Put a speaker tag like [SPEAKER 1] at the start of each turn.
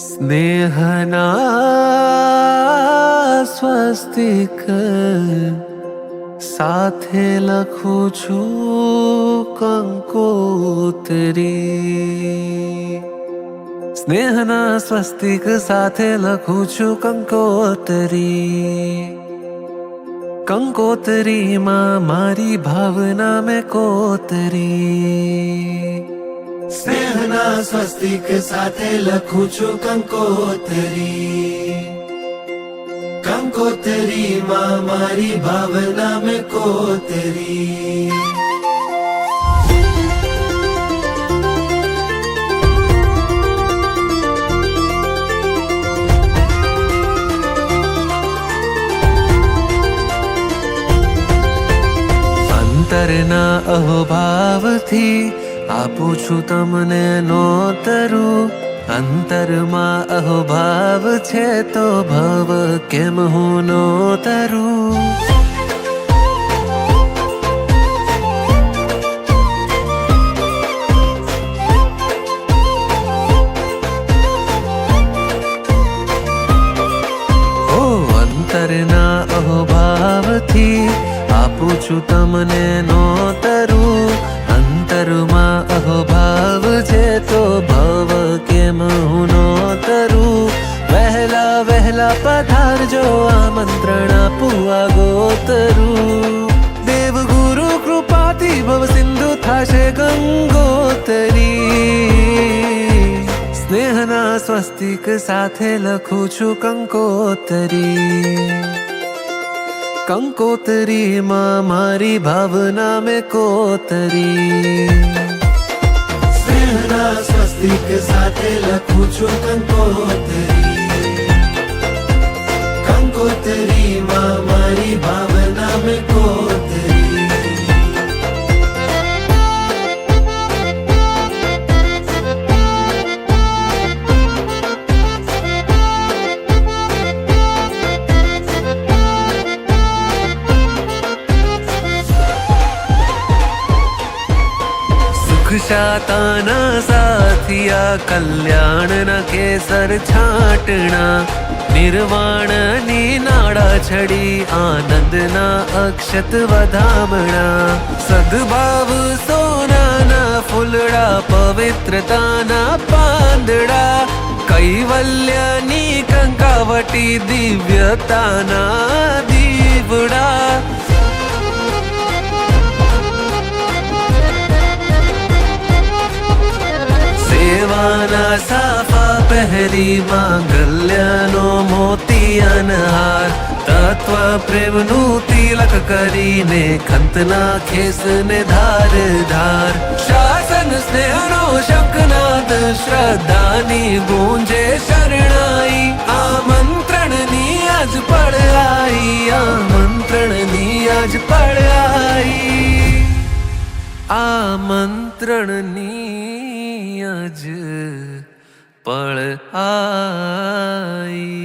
[SPEAKER 1] स्नेहना स्वस्तिक साथे लखूं છું કંકોતરી। સ્નેહના સ્વસ્તિક સાથે લખું છું કંકોતરી। કંકોતરીમાં મારી ભાવના મેં કોતરી।
[SPEAKER 2] સ્નેહના સ્વસ્તિક સાથે લખું છું કંકોતરી। કંકોતરીમાં મારી ભાવના મેં કોતરી।
[SPEAKER 1] અંતરના અહોભાવથી આપું છું તમને નોતરું। અંતરમાં અહોભાવ છે તો ભવ કેમ હું નોતરું। ઓ અંતરના અહોભાવથી આપું છું તમને નોતરું। અંતરમાં અહોભાવ છે તો ભવ કેમ હું નોતરું। વહેલા વહેલા પધારજો આમંત્રણ આપું આગોતરું। દેવ ગુરુ કૃપાથી ભવ સિંધુ થાશે ગંગોતરી। સ્નેહના સ્વસ્તિક સાથે લખું છું કંકોતરી। કંકોતરીમાં મારી ભાવના મેં કોતરી।
[SPEAKER 2] સ્નેહના સ્વસ્તિક સાથે લખું છું કંકોતરી। કંકોતરીમાં મારી ભાવના મેં કોતરી।
[SPEAKER 1] શાતાના સાથિયા કલ્યાણના કેસર છાંટણા। નિર્વાણની નાડા છડી આનંદના અક્ષત વધામણા। સદભાવ સોનાના ફૂલડા પવિત્રતાના પાંદડા। કૈવલ્યની કંકાવટી દિવ્યતાના દીવડા। સેવાના સાફા પહેરી માંગલ્યનો મોતિયાનહાર। તત્વ પ્રેમનું તિલક કરીને ખંતના ખેસને ધાર ધાર। શાસન સ્નેહનો શંખનાદ શ્રદ્ધાની ગુંજે શરણાઈ। આમંત્રણની આજ પળ આઈ। આમંત્રણની આજ પળ આઈ। આમંત્રણની આજ પળ આઈ।